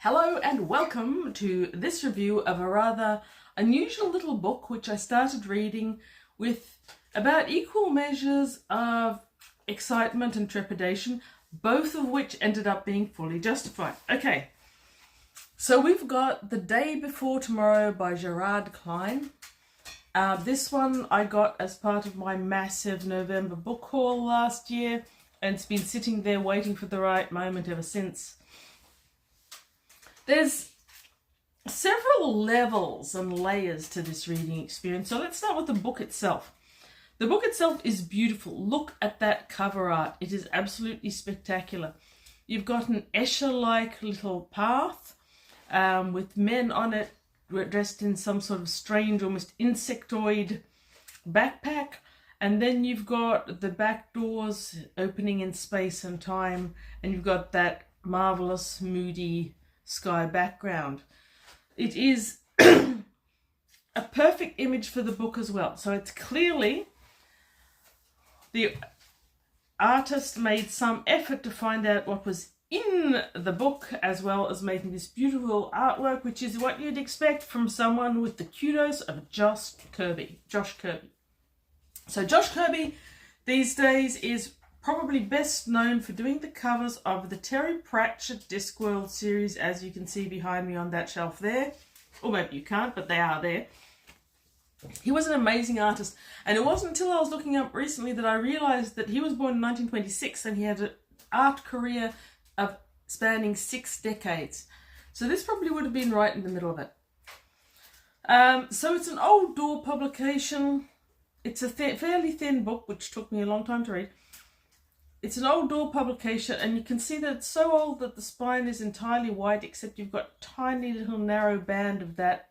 Hello and welcome to this review of a rather unusual little book which I started reading with about equal measures of excitement and trepidation, both of which ended up being fully justified. Okay, so we've got The Day Before Tomorrow by Gerard Klein. This one I got as part of my massive November book haul last year, and it's been sitting there waiting for the right moment ever since. There's several levels and layers to this reading experience, so let's start with the book itself. The book itself is beautiful. Look at that cover art. It is absolutely spectacular. You've got an Escher-like little path with men on it dressed in some sort of strange, almost insectoid backpack. And then you've got the back doors opening in space and time. And you've got that marvelous, moody sky background. It is a perfect image for the book as well. So it's clearly the artist made some effort to find out what was in the book, as well as making this beautiful artwork, which is what you'd expect from someone with the kudos of Josh Kirby. So Josh Kirby these days is probably best known for doing the covers of the Terry Pratchett Discworld series, as you can see behind me on that shelf there. Or maybe you can't, but they are there. He was an amazing artist, and it wasn't until I was looking up recently that I realised that he was born in 1926 and he had an art career of spanning 6 decades. So this probably would have been right in the middle of it. So it's an old door publication. It's a fairly thin book, which took me a long time to read. It's an old door publication, and you can see that it's so old that the spine is entirely white, except you've got a tiny little narrow band of that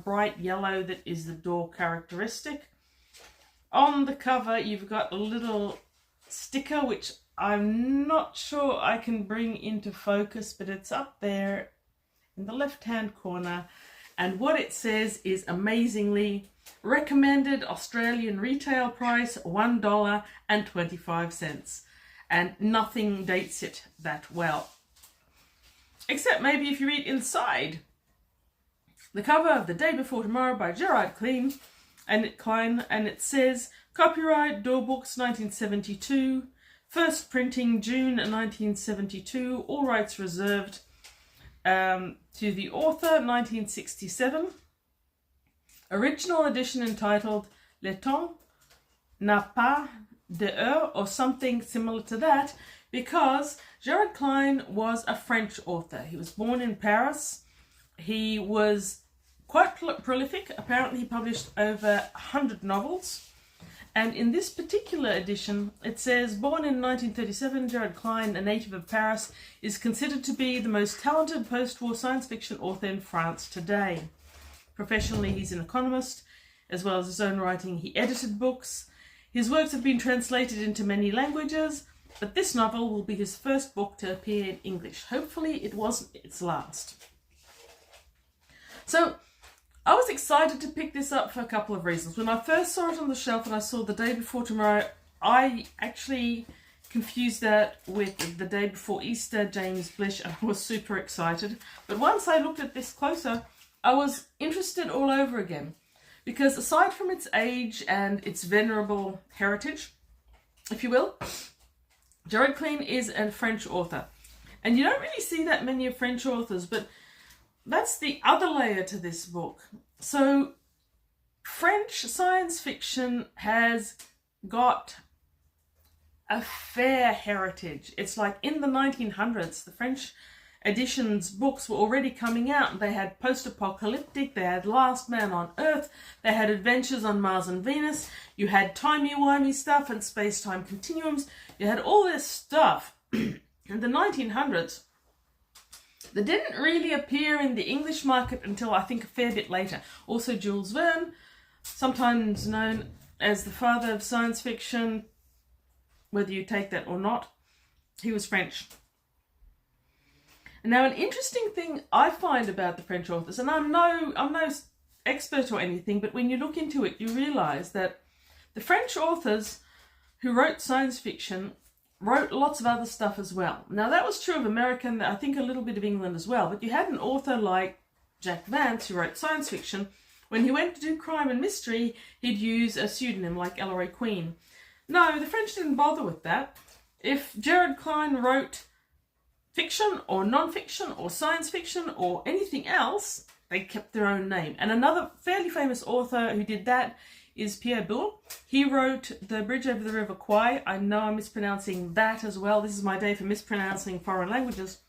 bright yellow that is the door characteristic. On the cover, you've got a little sticker, which I'm not sure I can bring into focus, but it's up there in the left-hand corner. And what it says is amazingly, recommended Australian retail price $1.25. And nothing dates it that well. Except maybe if you read inside. The cover of The Day Before Tomorrow by Gerard Klein, and it says, copyright Door Books 1972, first printing June 1972, all rights reserved, to the author 1967. Original edition entitled Le Temps n'a pas d'heure, or something similar to that, because Gerard Klein was a French author. He was born in Paris. He was quite prolific. Apparently he published over 100 novels. And in this particular edition, it says, born in 1937, Gerard Klein, a native of Paris, is considered to be the most talented post-war science fiction author in France today. Professionally, he's an economist. As well as his own writing, he edited books. His works have been translated into many languages, but this novel will be his first book to appear in English. Hopefully it wasn't its last. So I was excited to pick this up for a couple of reasons. When I first saw it on the shelf and I saw The Day Before Tomorrow, I actually confused that with The Day Before Easter, James Blish, and I was super excited. But once I looked at this closer, I was interested all over again. Because aside from its age and its venerable heritage, if you will, Gerard Klein is a French author. And you don't really see that many of French authors, but that's the other layer to this book. So French science fiction has got a fair heritage. It's like in the 1900s, the French editions books were already coming out, and they had post-apocalyptic, they had Last Man on Earth, they had adventures on Mars and Venus, you had timey-wimey stuff and space-time continuums, you had all this stuff in the 1900s that didn't really appear in the English market until I think a fair bit later. Also Jules Verne, sometimes known as the father of science fiction, whether you take that or not, he was French. Now, an interesting thing I find about the French authors, and I'm no expert or anything, but when you look into it, you realise that the French authors who wrote science fiction wrote lots of other stuff as well. Now that was true of America and I think a little bit of England as well, but you had an author like Jack Vance who wrote science fiction. When he went to do crime and mystery, he'd use a pseudonym like Ellery Queen. No, the French didn't bother with that. If Gerard Klein wrote fiction or non-fiction or science fiction or anything else, they kept their own name. And another fairly famous author who did that is Pierre Boulle. He wrote The Bridge Over the River Kwai. I know I'm mispronouncing that as well. This is my day for mispronouncing foreign languages,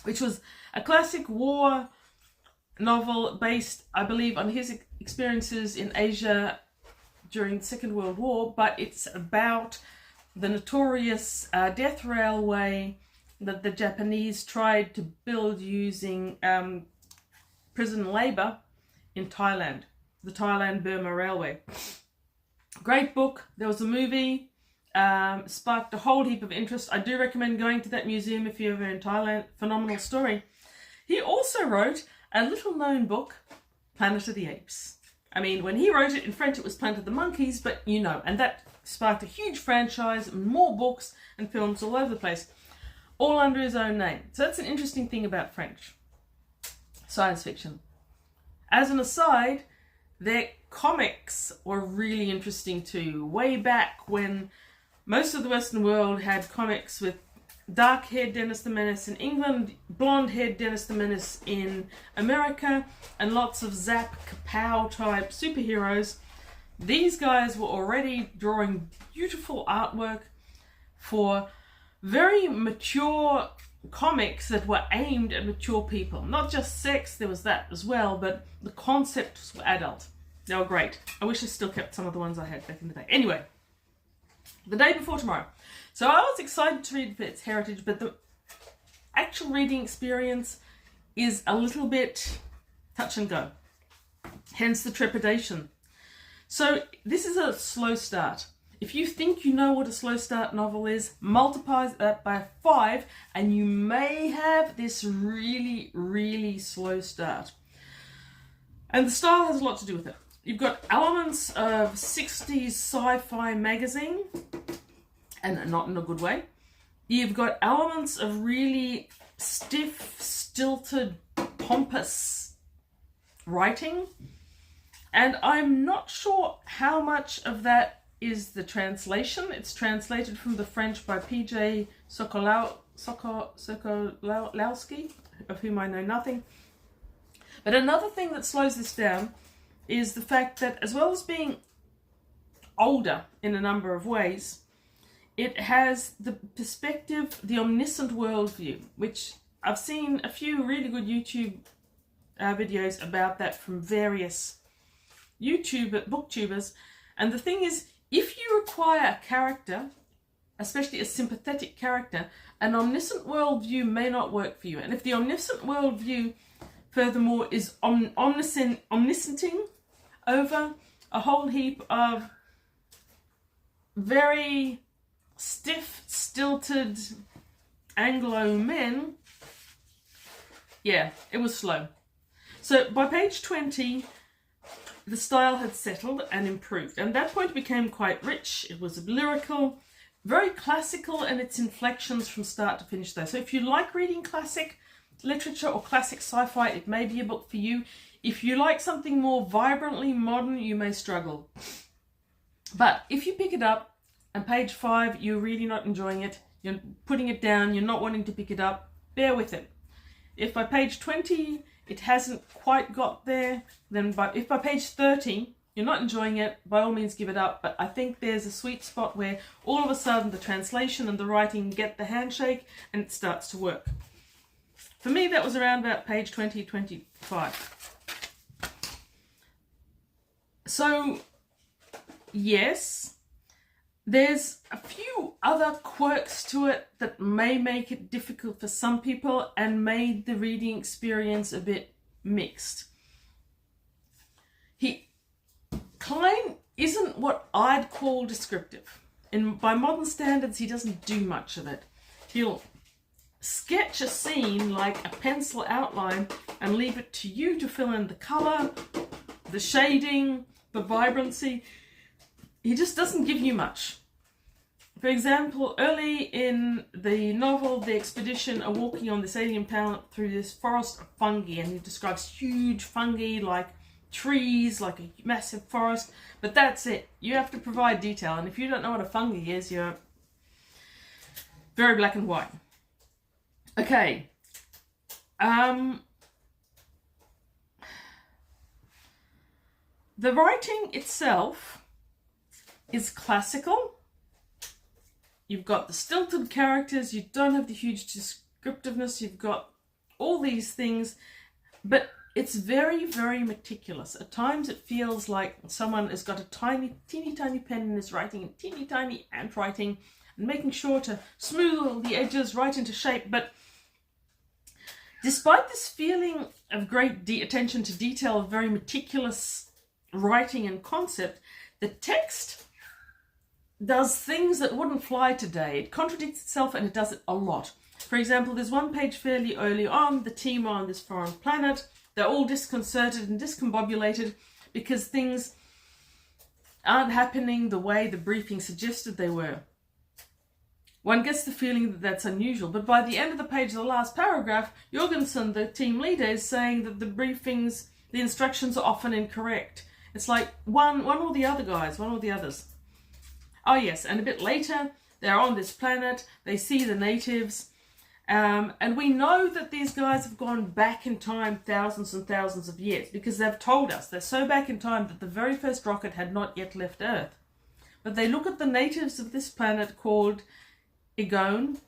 which was a classic war novel based, I believe, on his experiences in Asia during the Second World War, but it's about the notorious death railway that the Japanese tried to build using prison labour in Thailand, the Thailand-Burma Railway. Great book. There was a movie, sparked a whole heap of interest. I do recommend going to that museum if you're ever in Thailand. Phenomenal story. He also wrote a little-known book, Planet of the Apes. I mean, when he wrote it in French, it was Planet of the Monkeys, but you know, and that sparked a huge franchise, more books and films all over the place, all under his own name. So that's an interesting thing about French science fiction. As an aside, their comics were really interesting too. Way back when most of the Western world had comics with dark-haired Dennis the Menace in England, blonde-haired Dennis the Menace in America, and lots of Zap, Kapow type superheroes. These guys were already drawing beautiful artwork for very mature comics that were aimed at mature people. Not just sex, there was that as well, but the concepts were adult. They were great. I wish I still kept some of the ones I had back in the day. Anyway, The Day Before Tomorrow. So I was excited to read for its heritage, but the actual reading experience is a little bit touch and go. Hence the trepidation. So this is a slow start. If you think you know what a slow start novel is, multiply that by 5 and you may have this really, really slow start. And the style has a lot to do with it. You've got elements of 60s sci-fi magazine, and not in a good way. You've got elements of really stiff, stilted, pompous writing. And I'm not sure how much of that is the translation. It's translated from the French by P.J. Sokolowski, of whom I know nothing. But another thing that slows this down is the fact that, as well as being older in a number of ways, it has the perspective, the omniscient worldview, which I've seen a few really good YouTube videos about that from various booktubers. And the thing is, if you require a character, especially a sympathetic character, an omniscient worldview may not work for you. And if the omniscient worldview, furthermore, is omnisenting over a whole heap of very stiff, stilted Anglo men, yeah, it was slow. So by page 20, the style had settled and improved. And at that point it became quite rich. It was lyrical, very classical in its inflections from start to finish though. So if you like reading classic literature or classic sci-fi, it may be a book for you. If you like something more vibrantly modern, you may struggle. But if you pick it up, and page 5, you're really not enjoying it, you're putting it down, you're not wanting to pick it up, bear with it. If by page 20 it hasn't quite got there, then if by page 30 you're not enjoying it, by all means give it up. But I think there's a sweet spot where all of a sudden the translation and the writing get the handshake and it starts to work. For me, that was around about page 20, 25. So, yes, there's a few other quirks to it that may make it difficult for some people and made the reading experience a bit mixed. Klein isn't what I'd call descriptive. By modern standards, he doesn't do much of it. He'll sketch a scene like a pencil outline and leave it to you to fill in the colour, the shading, the vibrancy. He just doesn't give you much. For example, early in the novel, the expedition are walking on this alien planet through this forest of fungi, and he describes huge fungi like trees, like a massive forest, but that's it. You have to provide detail, and if you don't know what a fungi is, you're very black and white. Okay. The writing itself is classical. You've got the stilted characters, you don't have the huge descriptiveness, you've got all these things, but it's very, very meticulous. At times it feels like someone has got a teeny tiny pen and is writing in teeny tiny handwriting and making sure to smooth all the edges right into shape. But despite this feeling of great attention to detail, of very meticulous writing and concept, the text does things that wouldn't fly today. It contradicts itself, and it does it a lot. For example, there's one page fairly early on, the team are on this foreign planet. They're all disconcerted and discombobulated because things aren't happening the way the briefing suggested they were. One gets the feeling that that's unusual, but by the end of the page, the last paragraph, Jorgensen, the team leader, is saying that the instructions are often incorrect. It's like one or the other guys, one or the others. Oh yes, and a bit later, they're on this planet, they see the natives, and we know that these guys have gone back in time thousands and thousands of years, because they've told us they're so back in time that the very first rocket had not yet left Earth. But they look at the natives of this planet called Igone,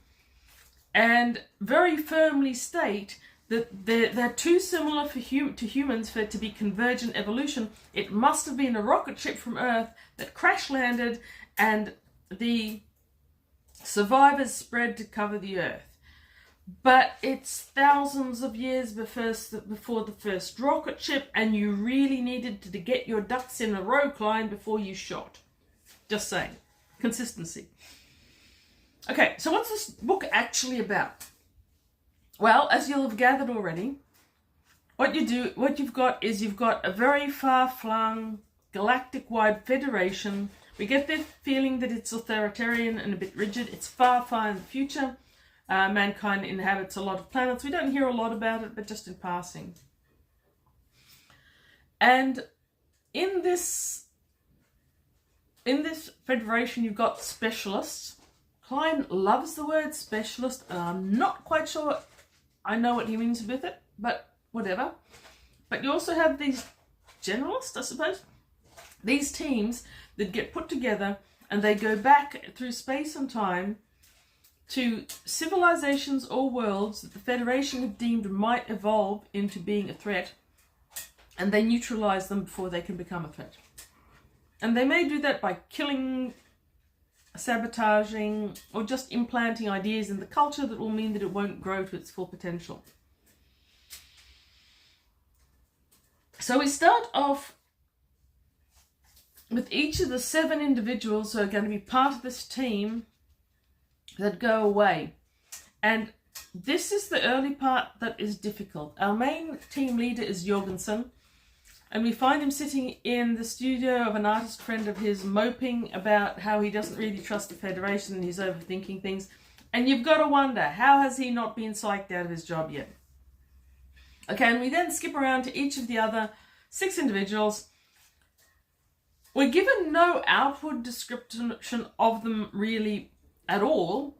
and very firmly state that they're too similar to humans for it to be convergent evolution. It must have been a rocket ship from Earth that crash landed, and the survivors spread to cover the Earth. But it's thousands of years before the first rocket ship, and you really needed to get your ducks in a row, Klein, before you shot. Just saying. Consistency. Okay, so what's this book actually about? Well, as you'll have gathered already, what you've got a very far-flung, galactic-wide federation. We get the feeling that it's authoritarian and a bit rigid. It's far, far in the future. Mankind inhabits a lot of planets. We don't hear a lot about it, but just in passing. And in this federation, you've got specialists. Klein loves the word specialist, and I'm not quite sure I know what he means with it, but whatever. But you also have these generalists, I suppose. These teams that get put together, and they go back through space and time to civilizations or worlds that the Federation have deemed might evolve into being a threat, and they neutralize them before they can become a threat. And they may do that by killing, sabotaging, or just implanting ideas in the culture that will mean that it won't grow to its full potential. So we start off with each of the 7 individuals who are going to be part of this team that go away. And this is the early part that is difficult. Our main team leader is Jorgensen, and we find him sitting in the studio of an artist friend of his, moping about how he doesn't really trust the Federation and he's overthinking things. And you've got to wonder, how has he not been psyched out of his job yet? Okay, and we then skip around to each of the other 6 individuals. We're given no outward description of them really at all,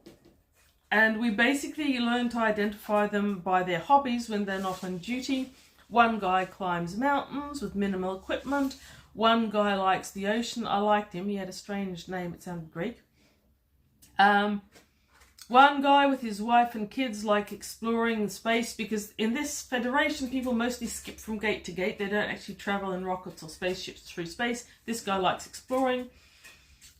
and we basically learn to identify them by their hobbies when they're not on duty. One guy climbs mountains with minimal equipment. One guy likes the ocean. I liked him. He had a strange name. It sounded Greek. One guy with his wife and kids like exploring space, because in this Federation, people mostly skip from gate to gate. They don't actually travel in rockets or spaceships through space. This guy likes exploring.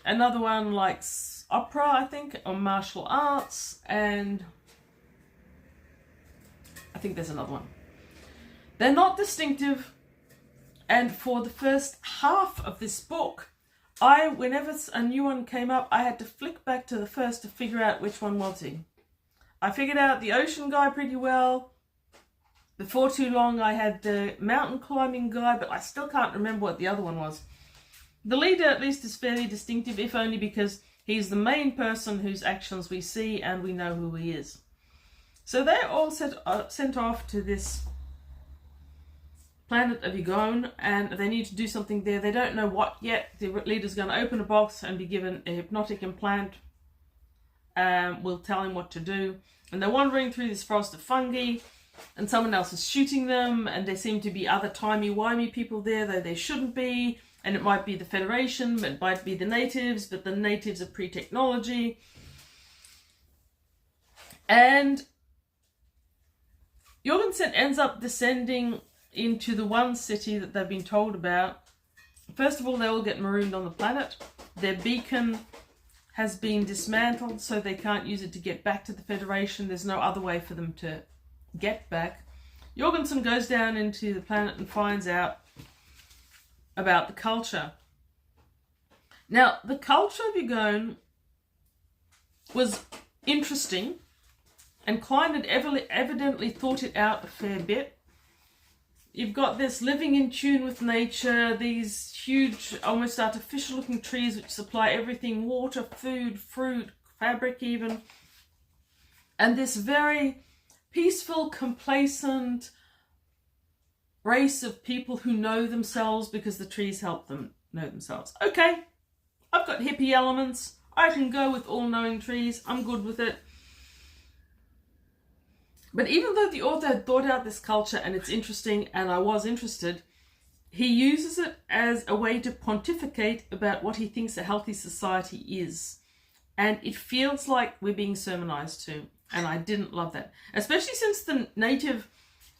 Another one likes opera, I think, or martial arts. And I think there's another one. They're not distinctive. And for the first half of this book, whenever a new one came up, I had to flick back to the first to figure out which one was he. I figured out the ocean guy pretty well. Before too long, I had the mountain climbing guy, but I still can't remember what the other one was. The leader, at least, is fairly distinctive, if only because He's the main person whose actions we see and we know who he is. So they're all sent off to this planet of Ygon, and they need to do something there. They don't know what yet. The leader's going to open a box and be given a hypnotic implant. We'll tell him what to do. And they're wandering through this forest of fungi, and someone else is shooting them, and there seem to be other timey-wimey people there, though they shouldn't be. And it might be the Federation, it might be the natives, but the natives are pre-technology. And Jorgensen ends up descending into the one city that they've been told about. First of all, they all get marooned on the planet. Their beacon has been dismantled, so they can't use it to get back to the Federation. There's no other way for them to get back. Jorgensen goes down into the planet and finds out about the culture. Now, the culture of Ygon was interesting, and Klein had evidently thought it out a fair bit. You've got this living in tune with nature, these huge, almost artificial looking trees which supply everything, water, food, fruit, fabric even. And this very peaceful, complacent race of people who know themselves because the trees help them know themselves. Okay, I've got hippie elements. I can go with all-knowing trees. I'm good with it. But even though the author had thought out this culture and it's interesting, and I was interested, he uses it as a way to pontificate about what he thinks a healthy society is. And it feels like we're being sermonized to. And I didn't love that. Especially since the native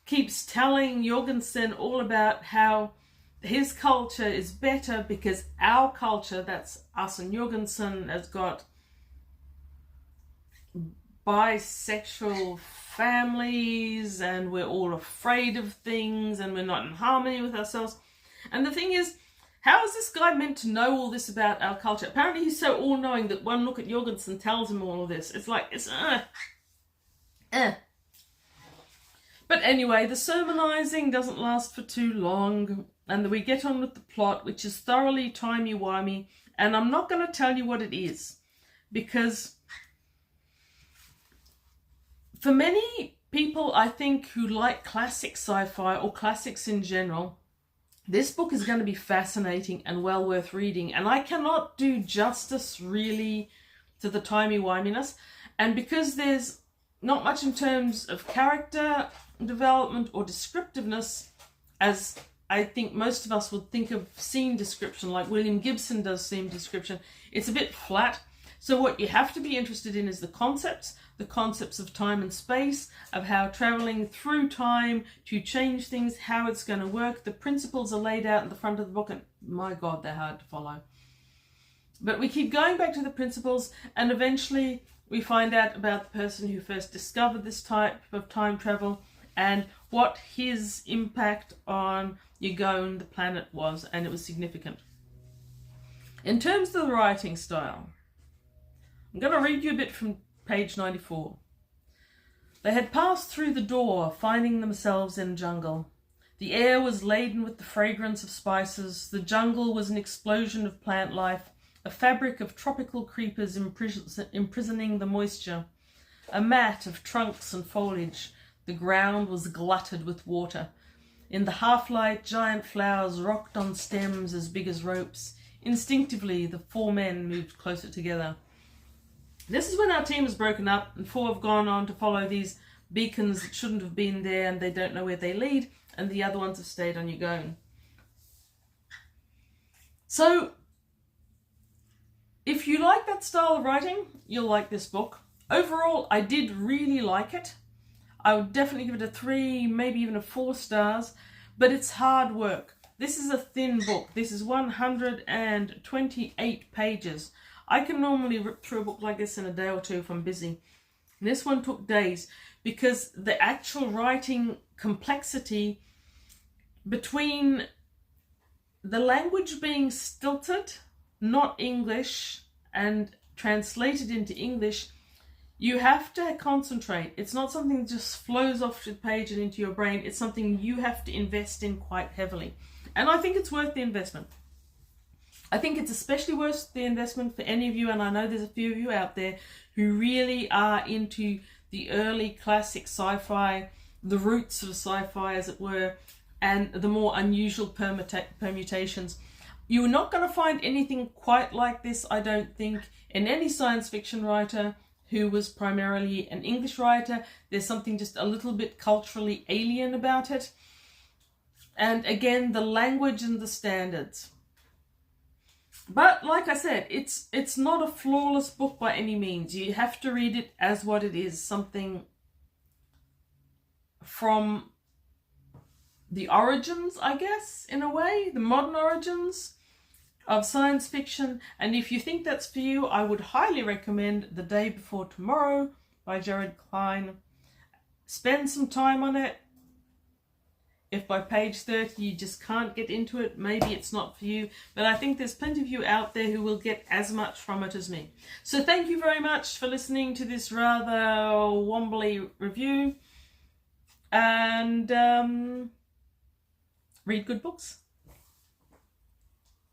keeps telling Jorgensen all about how his culture is better because our culture, that's us and Jorgensen, has got bisexual families and we're all afraid of things and we're not in harmony with ourselves. And the thing is, how is this guy meant to know all this about our culture? Apparently he's so all-knowing that one look at Jorgensen tells him all of this. It's like, it's But anyway, the sermonizing doesn't last for too long, and we get on with the plot, which is thoroughly timey-wimey, and I'm not going to tell you what it is, because for many people, I think, who like classic sci-fi or classics in general, this book is going to be fascinating and well worth reading, and I cannot do justice really to the timey-wiminess, and because there's not much in terms of character development or descriptiveness, as I think most of us would think of scene description, like William Gibson does scene description, it's a bit flat. So what you have to be interested in is the concepts of time and space, of how traveling through time to change things, how it's going to work. The principles are laid out in the front of the book, and my God, they're hard to follow. But we keep going back to the principles, and eventually we find out about the person who first discovered this type of time travel and what his impact on Ygon, the planet, was, and it was significant. In terms of the writing style, I'm going to read you a bit from page 94. They had passed through the door, finding themselves in jungle. The air was laden with the fragrance of spices. The jungle was an explosion of plant life, a fabric of tropical creepers imprisoning the moisture, a mat of trunks and foliage. The ground was glutted with water. In the half-light, giant flowers rocked on stems as big as ropes. Instinctively, the four men moved closer together. This is when our team has broken up, and four have gone on to follow these beacons that shouldn't have been there, and they don't know where they lead, and the other ones have stayed on Ygon. So, if you like that style of writing, you'll like this book. Overall, I did really like it. I would definitely give it a 3, maybe even a 4 stars, but it's hard work. This is a thin book. This is 128 pages. I can normally rip through a book like this in a day or two if I'm busy. This one took days because the actual writing complexity between the language being stilted, not English, and translated into English, you have to concentrate. It's not something that just flows off the page and into your brain. It's something you have to invest in quite heavily. And I think it's worth the investment. I think it's especially worth the investment for any of you, and I know there's a few of you out there who really are into the early classic sci-fi, the roots of sci-fi as it were, and the more unusual permutations. You're not going to find anything quite like this, I don't think, in any science fiction writer who was primarily an English writer. There's something just a little bit culturally alien about it. And again, the language and the standards. But like I said, it's not a flawless book by any means. You have to read it as what it is, something from the origins, I guess, in a way, the modern origins of science fiction. And if you think that's for you, I would highly recommend The Day Before Tomorrow by Gerard Klein. Spend some time on it. If by page 30 you just can't get into it, maybe it's not for you. But I think there's plenty of you out there who will get as much from it as me. So thank you very much for listening to this rather wombly review. And read good books.